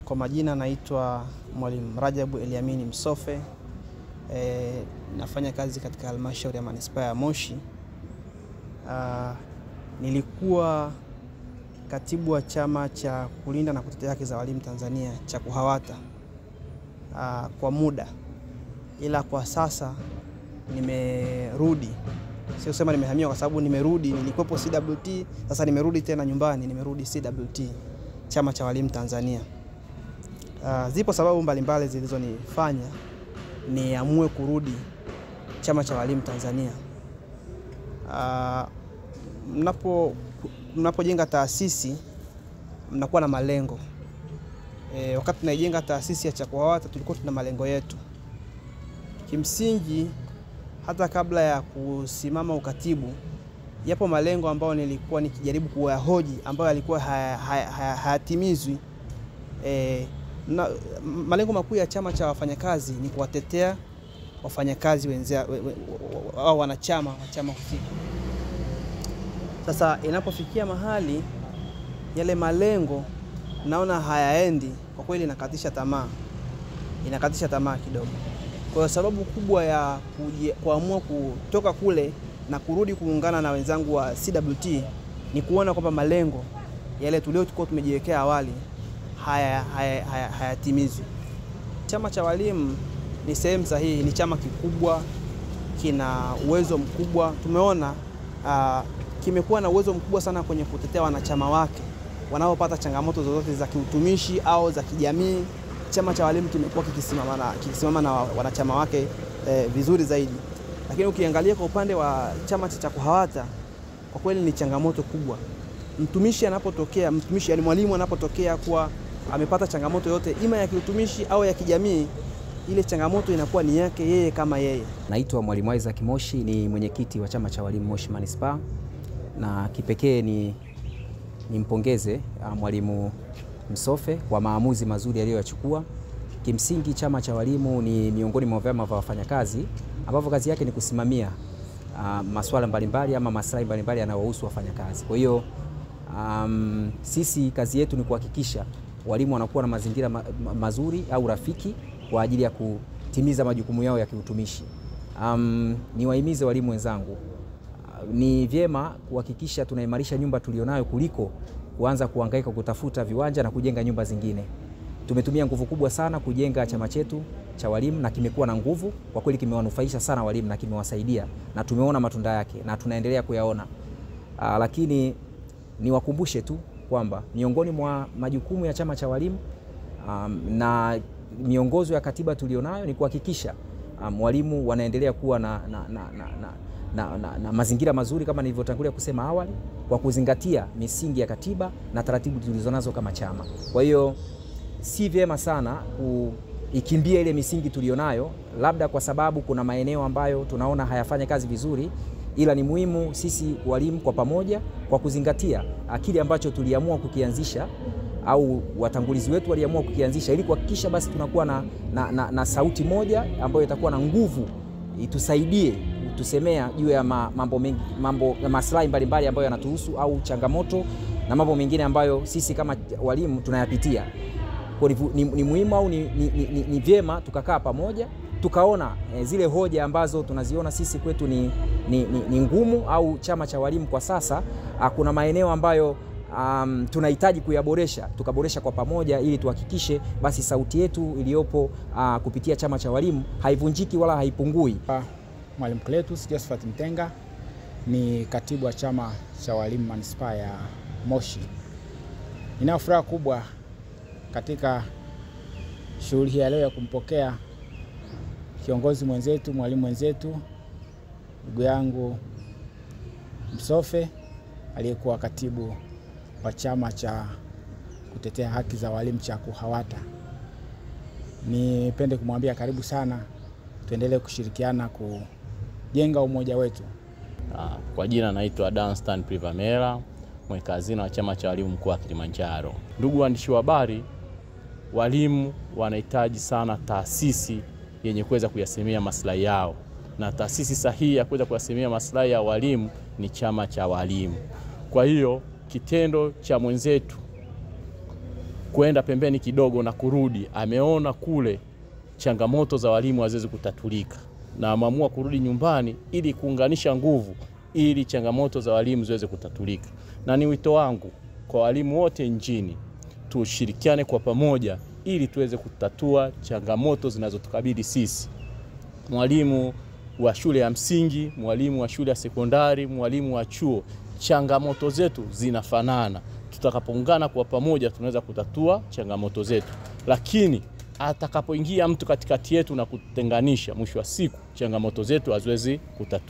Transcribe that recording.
Kwa majina naitwa Mwalimu Rajabu Eliamini Msofe. Nafanya kazi katika halmashauri ya manispaa ya Moshi. Nilikuwa katibu wa chama cha kulinda na kutetea haki za walimu Tanzania cha KUHAWATA kwa muda, ila kwa sasa nimerudi. Sio sema nimehamia kwa sababu nimerudi, nilikuwepo CWT, sasa nimerudi tena nyumbani, nimerudi CWT, chama cha walimu Tanzania. Zipo sababu mbalimbali zilizonifanya niamue kurudi chama cha walimu Tanzania. Mnapojenga taasisi mnakuwa na malengo. Wakati tunaijenga taasisi ya KUHAWATA tulikuwa tuna malengo yetu. Kimsingi hata kabla ya kusimama ukatibu, yapo malengo ambayo nilikuwa nikijaribu kuyahoji ambayo yalikuwa hayatimizwi. Malengo makuu ya chama cha wafanyakazi ni kuwatetea wafanyakazi wenzao au wanachama wa chama husika. Sasa inapofikia mahali yale malengo naona hayaendi, kwa kweli inakatisha tamaa kidogo. Kwa sababu kubwa ya kuamua kutoka kule na kurudi kuungana na wenzangu wa CWT ni kuona kwamba malengo yale tuliokuwa tumejiwekea awali hayatimizwi. Chama cha walimu ni sehemu sahihi, ni chama kikubwa, kina uwezo mkubwa. Tumeona kimekuwa na uwezo mkubwa sana kwenye kutetea wanachama wake wanaopata changamoto zozote za kiutumishi au za kijamii. Chama cha walimu kimekuwa kikisimama na wanachama wake vizuri zaidi. Lakini ukiangalia kwa upande wa chama cha KUHAWATA, kwa kweli ni changamoto kubwa. Mtumishi anapotokea, yani mwalimu anapotokea kuwa amepata changamoto yote ima ya kiutumishi au ya kijamii, ile changamoto inakuwa ni yake yeye kama yeye. Naitwa Mwalimu Isaac Moshi, ni mwenyekiti wa chama cha walimu Moshi Manispaa, na kipekee ni mpongeze Mwalimu Msofe kwa maamuzi mazuri aliyoyachukua. Kimsingi chama cha walimu ni miongoni mwa vyama vya wafanyakazi ambavyo kazi yake ni kusimamia masuala mbalimbali ama maslahi mbalimbali yanayohusu wafanyakazi. Kwa hiyo sisi kazi yetu ni kuhakikisha walimu wanakuwa na mazingira mazuri au rafiki kwa ajili ya kutimiza majukumu yao ya kiutumishi. Niwahimize walimu wenzangu, ni vyema kuhakikisha tunaimarisha nyumba tulionayo kuliko kuanza kuhangaika kutafuta viwanja na kujenga nyumba zingine. Tumetumia nguvu kubwa sana kujenga chama chetu cha walimu na kimekuwa na nguvu. Kwa kweli kimewanufaisha sana walimu na kimewasaidia, na tumeona matunda yake na tunaendelea kuyaona. Lakini niwakumbushe tu kwamba miongoni mwa majukumu ya chama cha walimu na miongozo ya katiba tulionayo ni kuhakikisha walimu wanaendelea kuwa na mazingira mazuri kama nilivyotangulia kusema awali, kwa kuzingatia misingi ya katiba na taratibu tulizonazo kama chama. Kwa hiyo si vyema sana kuikimbia ile misingi tulionayo, labda kwa sababu kuna maeneo ambayo tunaona hayafanya kazi vizuri, ila ni muhimu sisi walimu kwa pamoja, kwa kuzingatia kile ambacho tuliamua kukianzisha au watangulizi wetu waliamua kukianzisha, ili kuhakikisha basi tunakuwa na sauti moja ambayo itakuwa na nguvu, itusaidie tusemea juu ya mambo maslahi mbalimbali ambayo yanatuhusu au changamoto na mambo mengine ambayo sisi kama walimu tunayapitia. Kwa ni muhimu au ni vyema tukakaa pamoja, tukaona zile hoja ambazo tunaziona sisi kwetu ni ngumu, au chama cha walimu kwa sasa kuna maeneo ambayo tunahitaji kuyaboresha, tukaboresha kwa pamoja, ili tuhakikishe basi sauti yetu iliyopo kupitia chama cha walimu haivunjiki wala haipungui. Mwalimu Cletus Josephat Mtenga ni katibu wa chama cha walimu manispaa ya Moshi. Nina furaha kubwa katika shughuli hii leo ya kumpokea kiongozi mwenzetu, mwalimu mwenzetu, ndugu yangu Msofe, aliyekuwa katibu wa chama cha kutetea haki za walimu cha KUHAWATA. Nipende kumwambia karibu sana, tuendelee kushirikiana kujenga umoja wetu. Kwa jina naitwa Danstan Privamera, mweka hazina wa chama cha walimu mkoa wa Kilimanjaro. Ndugu waandishi wa habari, walimu wanahitaji sana taasisi yenye kuweza kuyasimamia maslahi yao, na taasisi sahihi ya kuweza kuyasimamia maslahi ya walimu ni chama cha walimu. Kwa hiyo kitendo cha mwenzetu kwenda pembeni kidogo na kurudi, ameona kule changamoto za walimu haziwezi kutatulika, na ameamua kurudi nyumbani ili kuunganisha nguvu ili changamoto za walimu ziweze kutatulika. Na ni wito wangu kwa walimu wote nchini, tushirikiane kwa pamoja ili tuweze kutatua changamoto zinazotukabili sisi. Mwalimu wa shule ya msingi, mwalimu wa shule ya sekondari, mwalimu wa chuo, changamoto zetu zinafanana. Tutakapoungana kwa pamoja tunaweza kutatua changamoto zetu. Lakini atakapoingia mtu katikati yetu na kutenganisha, mwisho wa siku changamoto zetu haziwezi kutatua.